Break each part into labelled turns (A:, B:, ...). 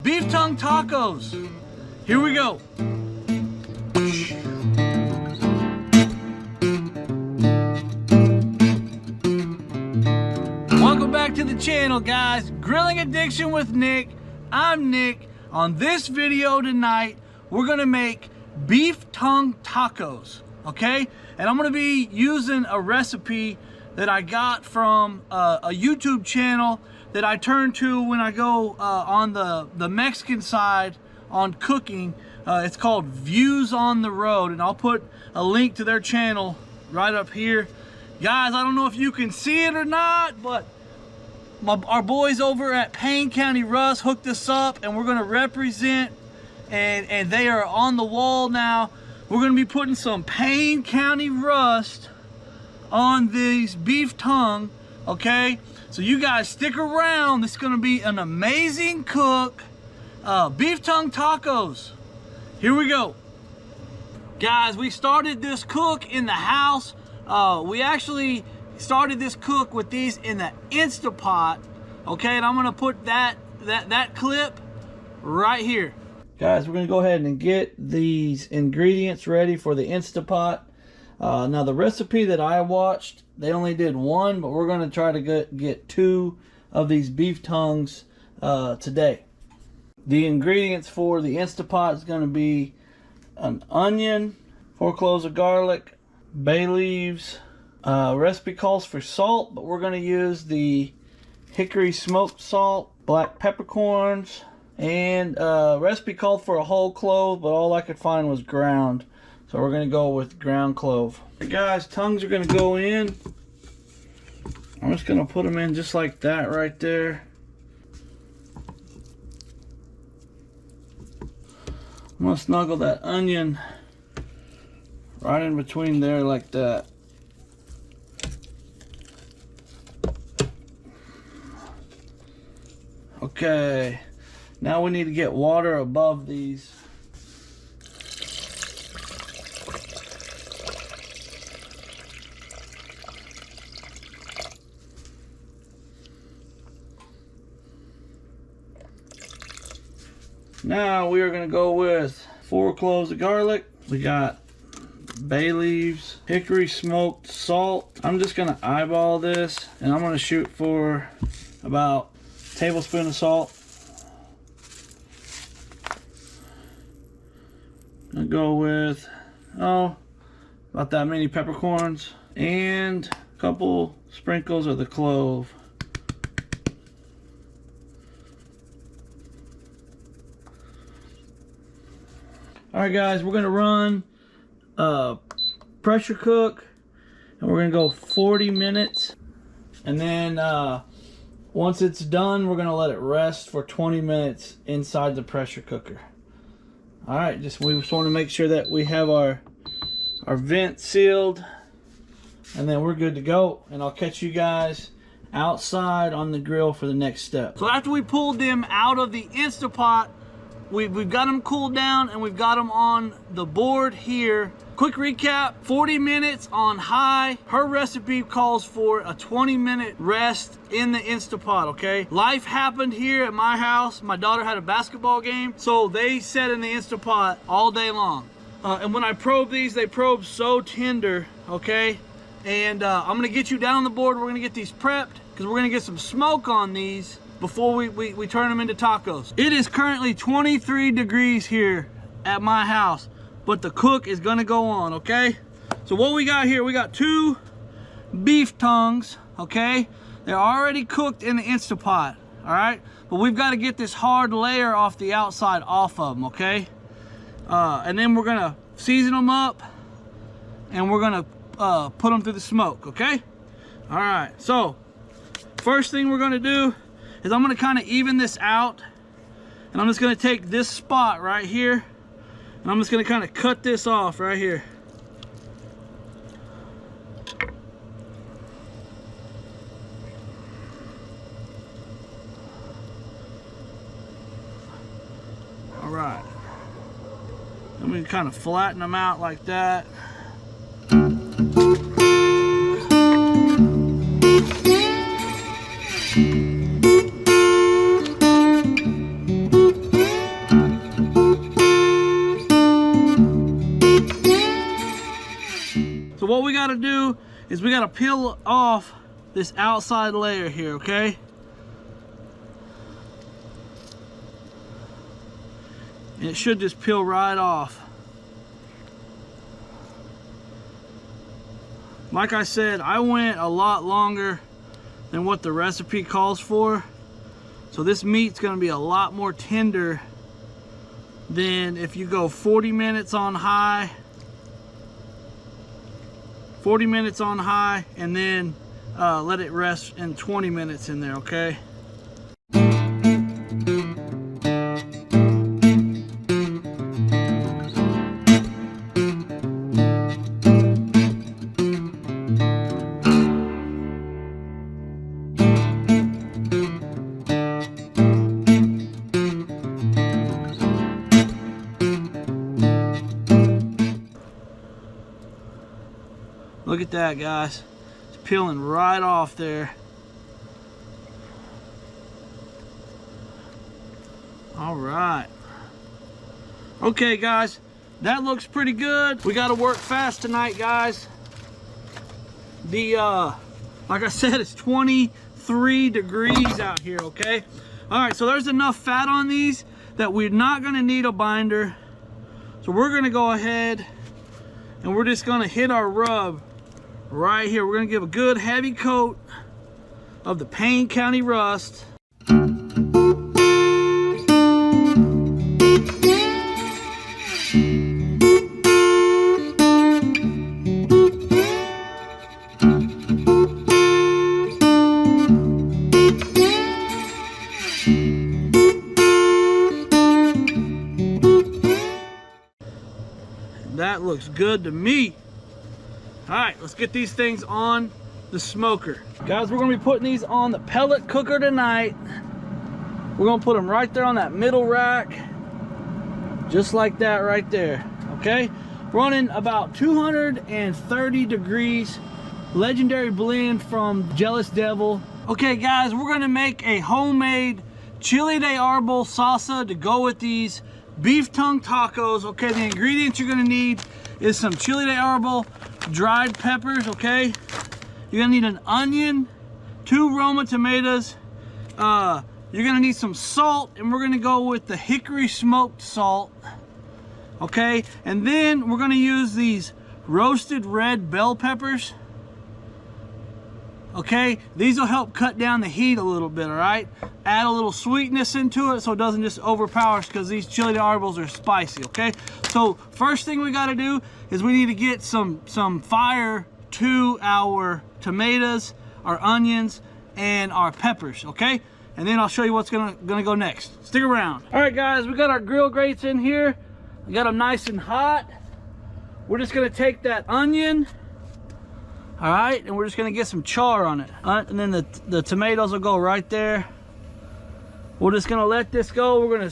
A: Beef tongue tacos. Here we go. Welcome back to the channel, guys. Grilling Addiction with Nick. I'm Nick. On this video tonight, we're gonna make beef tongue tacos, okay? And I'm gonna be using a recipe that I got from a YouTube channel that I turn to when I go on the Mexican side on cooking. It's called Views on the Road, and I'll put a link to their channel right up here. Guys, I don't know if you can see it or not, but our boys over at Payne County Rust hooked us up, and we're gonna represent, and they are on the wall now. We're gonna be putting some Payne County Rust on these beef tongue, okay? So you guys stick around. This is gonna be an amazing cook. Beef tongue tacos. Here we go. Guys, we started this cook in the house. We actually started this cook with these in the Instapot, okay? And I'm gonna put that clip right here. Guys, we're gonna go ahead and get these ingredients ready for the Instapot. Now the recipe that I watched, they only did one, but we're gonna try to get 2 of these beef tongues today. The ingredients for the Instapot is gonna be an onion, 4 cloves of garlic, bay leaves. Recipe calls for salt, but we're gonna use the hickory smoked salt, black peppercorns, and recipe called for a whole clove, but all I could find was ground. So we're gonna go with ground clove. Guys, tongues are gonna go in. I'm just gonna put them in just like that right there. I'm gonna snuggle that onion right in between there like that. Okay, now we need to get water above these. Now we are going to go with 4 cloves of garlic. We got bay leaves, hickory smoked salt. I'm just going to eyeball this, and I'm going to shoot for about a tablespoon of salt. I'm going to go with, about that many peppercorns and a couple sprinkles of the clove. Alright guys, we're going to run pressure cook, and we're going to go 40 minutes, and then once it's done, we're going to let it rest for 20 minutes inside the pressure cooker. Alright, we just want to make sure that we have our vent sealed, and then we're good to go, and I'll catch you guys outside on the grill for the next step. So after we pulled them out of the Instapot, we've got them cooled down, and we've got them on the board here. Quick recap, 40 minutes on high. Her recipe calls for a 20-minute rest in the Instapot, okay? Life happened here at my house. My daughter had a basketball game, so they sat in the Instapot all day long. And when I probe these, they probe so tender, okay? And I'm gonna get you down on the board. We're gonna get these prepped, because we're gonna get some smoke on these before we turn them into tacos. It is currently 23 degrees here at my house, but the cook is gonna go on, okay? So what we got here, we got 2 beef tongues, okay? They're already cooked in the Instapot, all right? But we've got to get this hard layer off the outside off of them, okay? And then we're gonna season them up, and we're gonna put them through the smoke, okay? All right, so first thing we're gonna do is I'm gonna kind of even this out, and I'm just gonna take this spot right here, and I'm just gonna kind of cut this off right here. All right, and we can kind of flatten them out like that. gotta do is we gotta peel off this outside layer here, okay? And it should just peel right off. Like I said, I went a lot longer than what the recipe calls for. So this meat's gonna be a lot more tender than if you go 40 minutes on high. 40 minutes on high and then let it rest in 20 minutes in there, okay? Look at that, guys. It's peeling right off there. All right. Okay, guys, that looks pretty good. We got to work fast tonight, guys. The like I said, it's 23 degrees out here, okay? All right, so there's enough fat on these that we're not going to need a binder. So we're going to go ahead and we're just going to hit our rub right here. We're going to give a good heavy coat of the Payne County Rust. That looks good to me. All right, let's get these things on the smoker. Guys, we're gonna be putting these on the pellet cooker tonight. We're gonna put them right there on that middle rack, just like that right there, okay? Running about 230 degrees, legendary blend from Jealous Devil. Okay, guys, we're gonna make a homemade chile de árbol salsa to go with these beef tongue tacos, okay? The ingredients you're gonna need is some chile de árbol, dried peppers, okay? You're gonna need an onion, 2 Roma tomatoes, you're gonna need some salt, and we're gonna go with the hickory smoked salt, okay? And then we're gonna use these roasted red bell peppers, okay? These will help cut down the heat a little bit, all right? Add a little sweetness into it so it doesn't just overpower us, because these chile de árbol are spicy, okay? So first thing we gotta do is we need to get some fire to our tomatoes, our onions, and our peppers, okay? And then I'll show you what's gonna go next. Stick around. All right, guys, we got our grill grates in here. We got them nice and hot. We're just gonna take that onion, all right, and we're just gonna get some char on it. All right, and then the tomatoes will go right there. We're just gonna let this go. We're gonna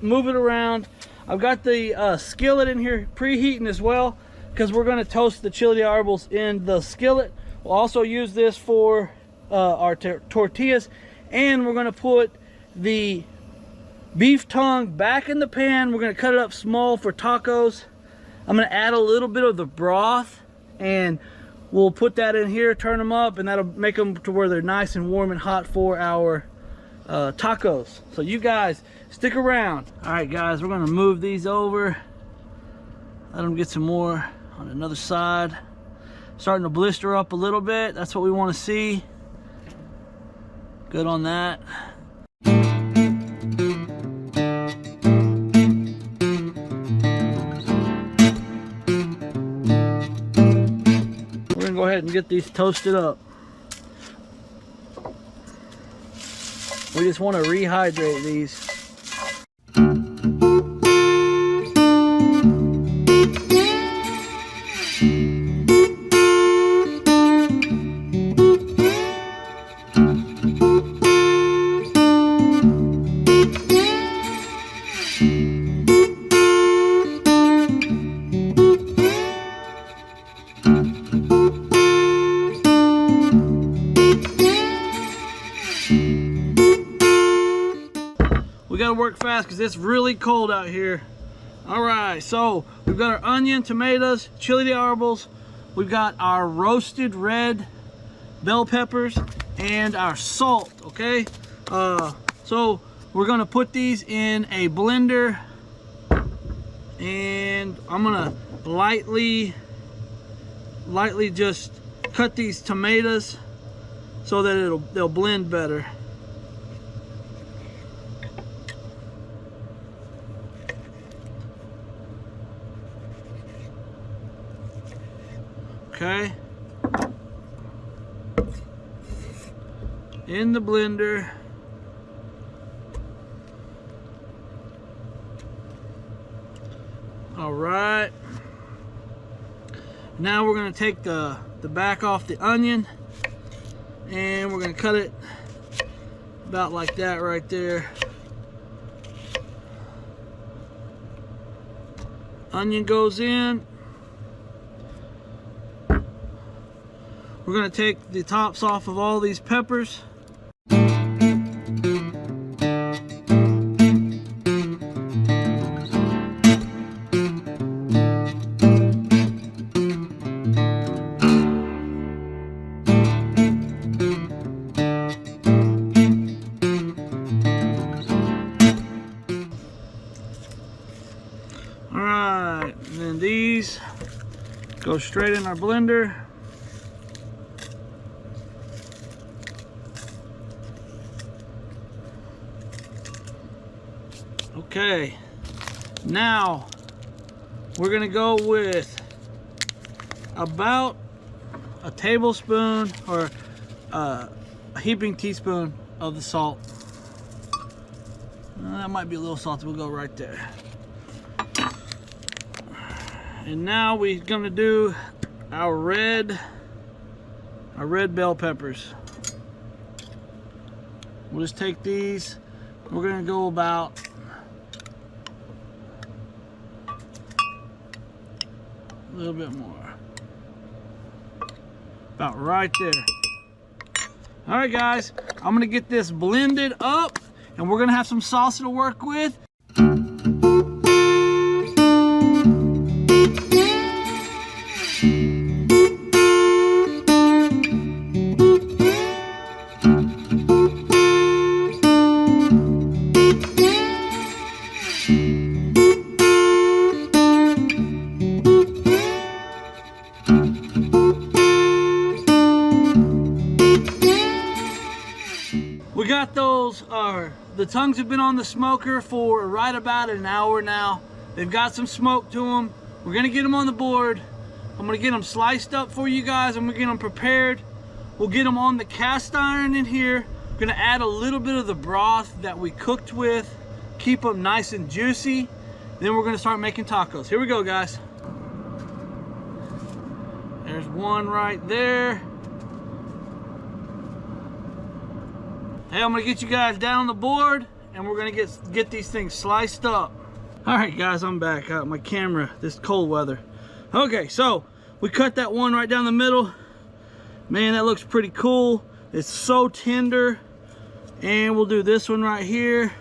A: move it around. I've got the skillet in here preheating as well, because we're gonna toast the chile de árbol in the skillet. We'll also use this for our tortillas, and we're gonna put the beef tongue back in the pan. We're gonna cut it up small for tacos. I'm gonna add a little bit of the broth, and we'll put that in here, turn them up, and that'll make them to where they're nice and warm and hot for our tacos. So you guys stick around. All right, guys, we're gonna move these over, let them get some more on another side. Starting to blister up a little bit. That's what we want to see. Good on that. We're gonna go ahead and get these toasted up. We just want to rehydrate these. We gotta work fast because it's really cold out here. All right, so we've got our onion, tomatoes, chile de árbol. we've got our roasted red bell peppers and our salt, okay? So we're gonna put these in a blender, and I'm gonna lightly just cut these tomatoes so that they'll blend better. Okay. In the blender. All right. Now we're going to take the back off the onion, and we're going to cut it about like that right there. Onion goes in. We're going to take the tops off of all these peppers. Alright, and then these go straight in our blender. Okay, now we're gonna go with about a tablespoon or a heaping teaspoon of the salt. That might be a little salty, we'll go right there. And now we're gonna do our red bell peppers. We'll just take these, we're gonna go about a little bit more, about right there. All right guys, I'm gonna get this blended up and we're gonna have some salsa to work with. We got those, the tongues have been on the smoker for right about an hour now. They've got some smoke to them. We're gonna get them on the board. I'm gonna get them sliced up for you guys. I'm gonna get them prepared. We'll get them on the cast iron in here. We're gonna add a little bit of the broth that we cooked with, keep them nice and juicy. Then we're gonna start making tacos. Here we go, guys. There's one right there. Hey, I'm gonna get you guys down on the board and we're gonna get these things sliced up. All right guys, I'm back out my camera, this cold weather. Okay, so we cut that one right down the middle. Man, that looks pretty cool. It's so tender. And we'll do this one right here.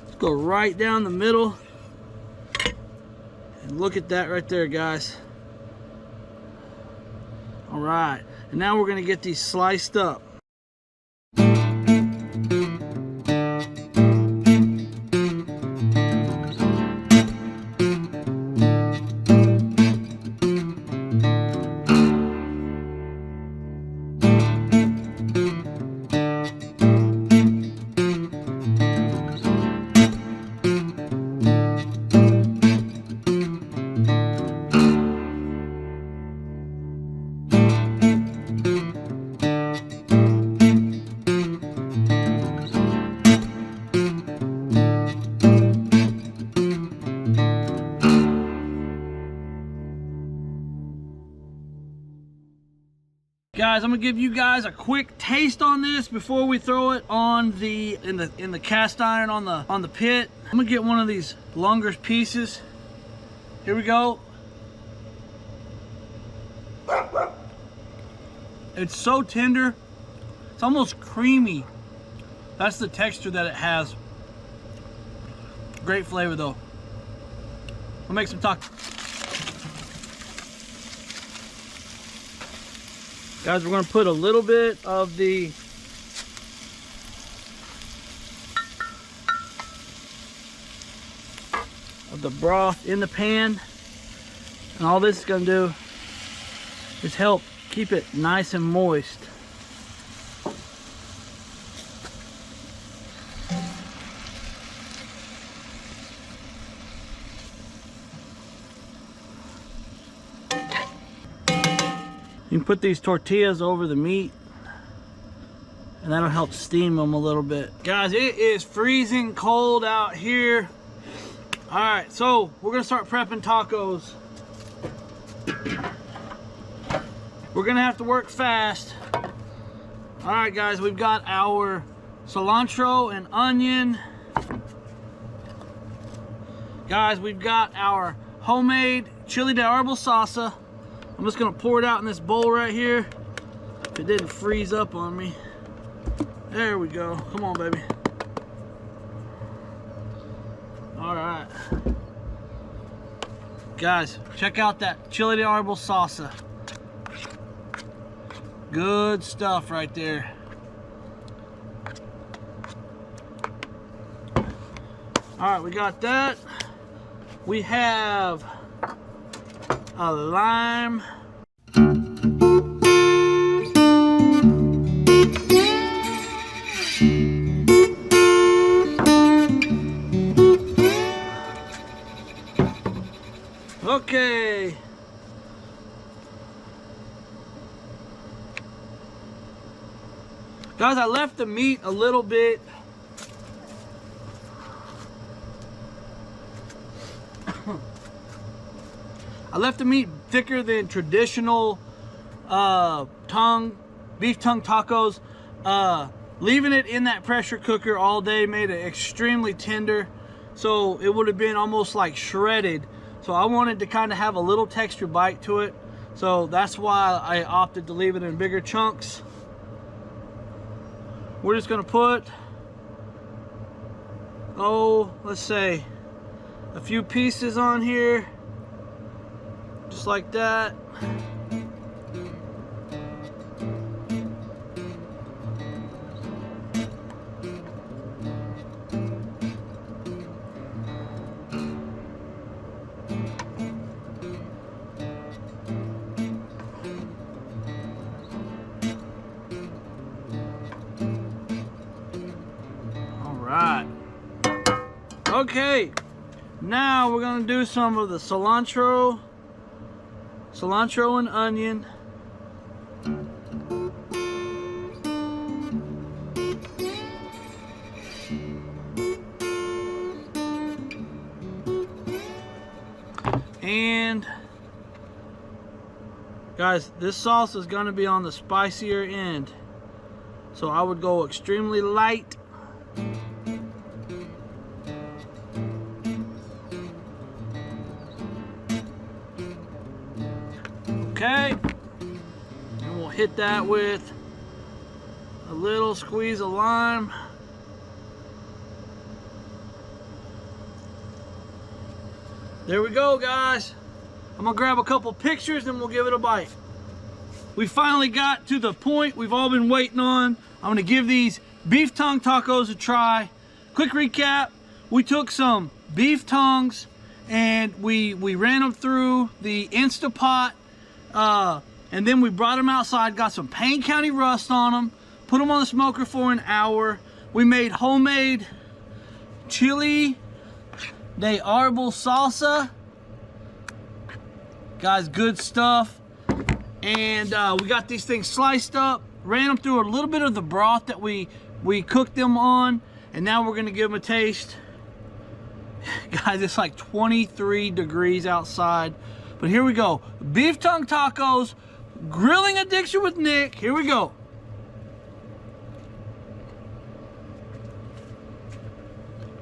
A: Let's go right down the middle. And look at that right there, guys. All right, and now we're gonna get these sliced up. Guys, I'm gonna give you guys a quick taste on this before we throw it on in the cast iron on the pit. I'm gonna get one of these longer pieces. Here we go. It's so tender. It's almost creamy. That's the texture that it has. Great flavor though. We'll make some tacos. Guys, we're gonna put a little bit of the broth in the pan, and all this is gonna do is help keep it nice and moist. You can put these tortillas over the meat, and that'll help steam them a little bit. Guys, it is freezing cold out here. All right, so we're gonna start prepping tacos. We're gonna have to work fast. All right, guys, we've got our cilantro and onion. Guys, we've got our homemade chili de árbol salsa. I'm just gonna pour it out in this bowl right here. If it didn't freeze up on me. There we go. Come on, baby. All right. Guys, check out that chili de árbol salsa. Good stuff right there. All right, we got that. We have a lime. Okay. Guys, I left the meat a little bit I left the meat thicker than traditional beef tongue tacos. Leaving it in that pressure cooker all day made it extremely tender, so it would have been almost like shredded. So I wanted to kind of have a little texture bite to it, so that's why I opted to leave it in bigger chunks. We're just gonna put, let's say a few pieces on here, just like that. All right. Okay, now we're gonna do some of the cilantro and onion. And guys, this sauce is gonna be on the spicier end, so I would go extremely light. Okay, and we'll hit that with a little squeeze of lime. There we go, guys. I'm gonna grab a couple pictures and we'll give it a bite. We finally got to the point we've all been waiting on. I'm gonna give these beef tongue tacos a try. Quick recap, we took some beef tongues and we ran them through the Instapot. And then we brought them outside, got some Payne County rust on them, put them on the smoker for an hour. We made homemade chili de árbol salsa. Guys, good stuff. And we got these things sliced up, ran them through a little bit of the broth that we cooked them on, and now we're gonna give them a taste. Guys, it's like 23 degrees outside. But here we go. Beef tongue tacos, grilling addiction with Nick. Here we go.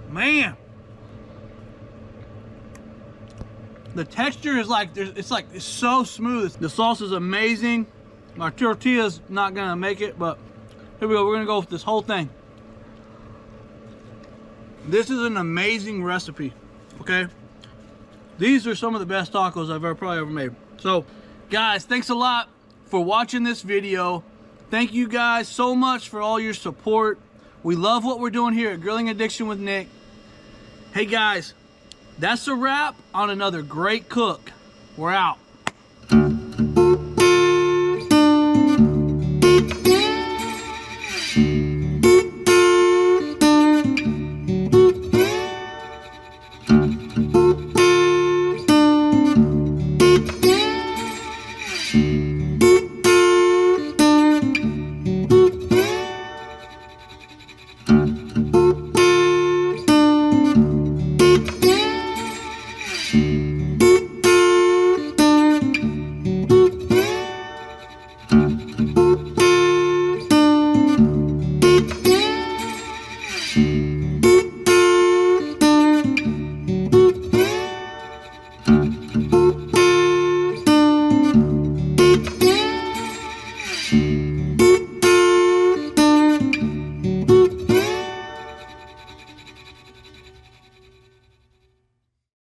A: Man. The texture is like, it's so smooth. The sauce is amazing. My tortilla's not gonna make it, but here we go. We're gonna go with this whole thing. This is an amazing recipe, okay? These are some of the best tacos I've probably ever made. So, guys, thanks a lot for watching this video. Thank you guys so much for all your support. We love what we're doing here at Grilling Addiction with Nick. Hey guys, that's a wrap on another great cook. We're out.